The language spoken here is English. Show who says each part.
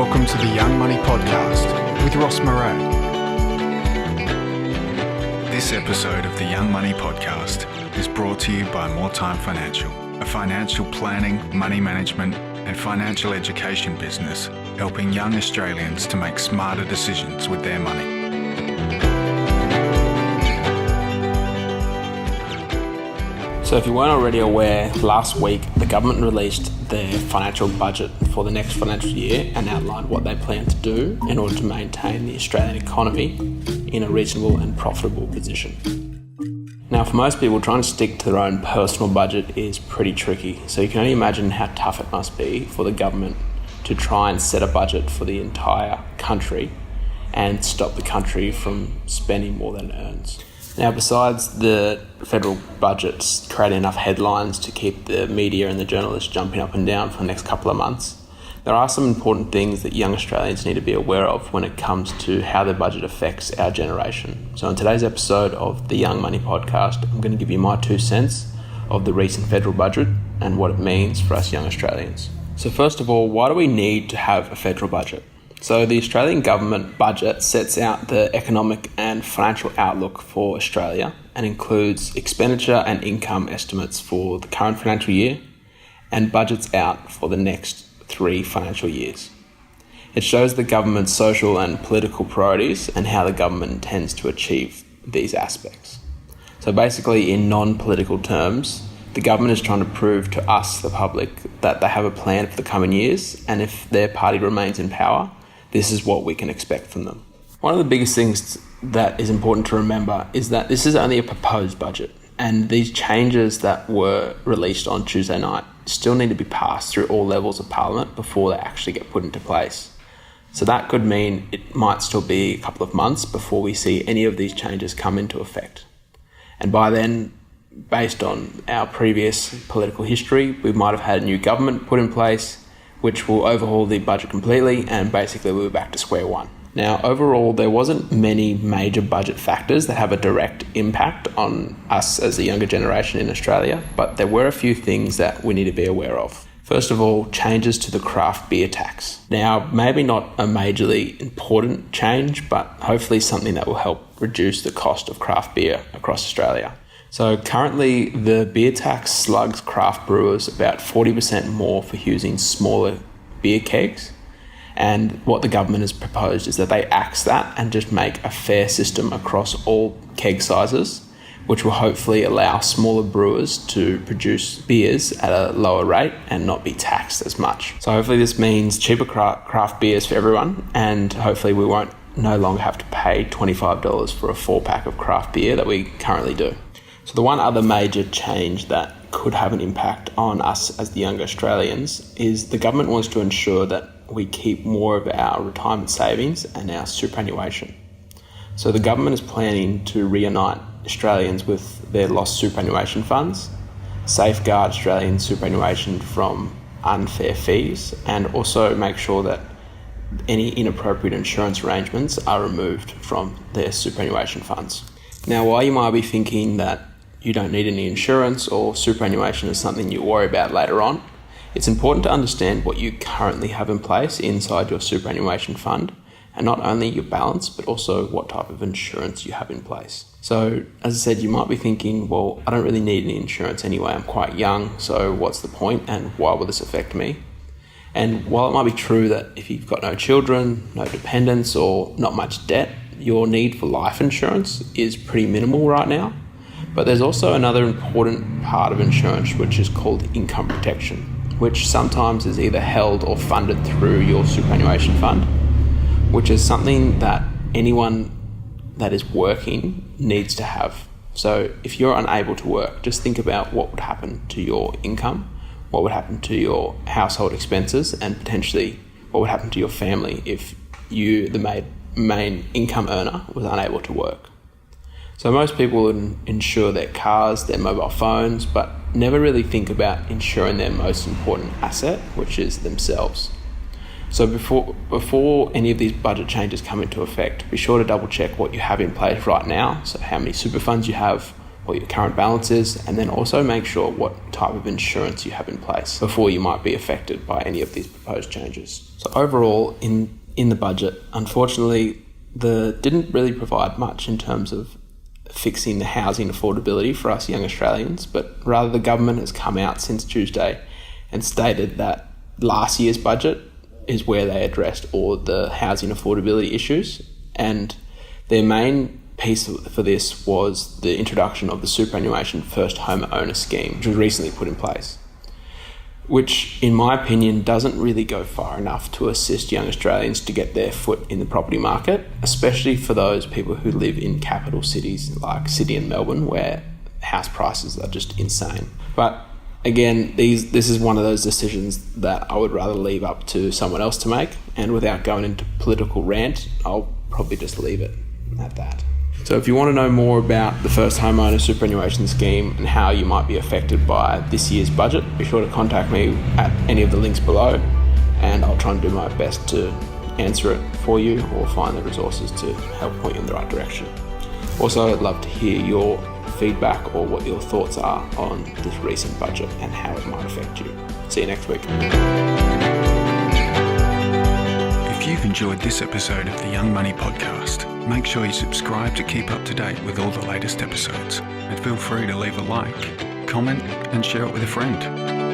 Speaker 1: Welcome to the Young Money Podcast with Marais. This episode of the Young Money Podcast is brought to you by More Time Financial, a financial planning, money management and financial education business helping young Australians to make smarter decisions with their money.
Speaker 2: So if you weren't already aware, last week the government released their financial budget for the next financial year and outlined what they plan to do in order to maintain the Australian economy in a reasonable and profitable position. Now, for most people, trying to stick to their own personal budget is pretty tricky, so you can only imagine how tough it must be for the government to try and set a budget for the entire country and stop the country from spending more than it earns. Now, besides the federal budgets creating enough headlines to keep the media and the journalists jumping up and down for the next couple of months, there are some important things that young Australians need to be aware of when it comes to how the budget affects our generation. So in today's episode of the Young Money Podcast, I'm going to give you my 2 cents of the recent federal budget and what it means for us young Australians. So first of all, why do we need to have a federal budget? So the Australian government budget sets out the economic and financial outlook for Australia and includes expenditure and income estimates for the current financial year and budgets out for the next 3 financial years. It shows the government's social and political priorities and how the government intends to achieve these aspects. So basically, in non-political terms, the government is trying to prove to us, the public, that they have a plan for the coming years, and if their party remains in power, this is what we can expect from them. One of the biggest things that is important to remember is that this is only a proposed budget, and these changes that were released on Tuesday night still need to be passed through all levels of Parliament before they actually get put into place. So that could mean it might still be a couple of months before we see any of these changes come into effect. And by then, based on our previous political history, we might have had a new government put in place, which will overhaul the budget completely, and basically we're back to square one. Now, overall, there wasn't many major budget factors that have a direct impact on us as the younger generation in Australia, but there were a few things that we need to be aware of. First of all, changes to the craft beer tax. Now, maybe not a majorly important change, but hopefully something that will help reduce the cost of craft beer across Australia. So currently, the beer tax slugs craft brewers about 40% more for using smaller beer kegs. And what the government has proposed is that they axe that and just make a fair system across all keg sizes, which will hopefully allow smaller brewers to produce beers at a lower rate and not be taxed as much. So hopefully this means cheaper craft beers for everyone, and hopefully we won't no longer have to pay $25 for a 4-pack of craft beer that we currently do. So the one other major change that could have an impact on us as the younger Australians is the government wants to ensure that we keep more of our retirement savings and our superannuation. So the government is planning to reunite Australians with their lost superannuation funds, safeguard Australian superannuation from unfair fees, and also make sure that any inappropriate insurance arrangements are removed from their superannuation funds. Now, while you might be thinking that you don't need any insurance or superannuation is something you worry about later on, it's important to understand what you currently have in place inside your superannuation fund, and not only your balance, but also what type of insurance you have in place. So, as I said, you might be thinking, well, I don't really need any insurance anyway, I'm quite young, so what's the point and why will this affect me? And while it might be true that if you've got no children, no dependents, or not much debt, your need for life insurance is pretty minimal right now. But there's also another important part of insurance, which is called income protection, which sometimes is either held or funded through your superannuation fund, which is something that anyone that is working needs to have. So if you're unable to work, just think about what would happen to your income, what would happen to your household expenses, and potentially what would happen to your family if you, the main income earner, was unable to work. So most people would insure their cars, their mobile phones, but never really think about insuring their most important asset, which is themselves. So before any of these budget changes come into effect, be sure to double check what you have in place right now. So how many super funds you have, what your current balance is, and then also make sure what type of insurance you have in place before you might be affected by any of these proposed changes. So overall, in the budget, unfortunately, didn't really provide much in terms of fixing the housing affordability for us young Australians, but rather the government has come out since Tuesday and stated that last year's budget is where they addressed all the housing affordability issues, and their main piece for this was the introduction of the superannuation first home owner scheme, which was recently put in place, which in my opinion doesn't really go far enough to assist young Australians to get their foot in the property market, especially for those people who live in capital cities like Sydney and Melbourne, where house prices are just insane. But again, this is one of those decisions that I would rather leave up to someone else to make, and without going into political rant, I'll probably just leave it at that. So if you want to know more about the first homeowner superannuation scheme and how you might be affected by this year's budget, be sure to contact me at any of the links below, and I'll try and do my best to answer it for you or find the resources to help point you in the right direction. Also, I'd love to hear your feedback or what your thoughts are on this recent budget and how it might affect you. See you next week.
Speaker 1: If you've enjoyed this episode of the Young Money Podcast, make sure you subscribe to keep up to date with all the latest episodes, and feel free to leave a like, comment, and share it with a friend.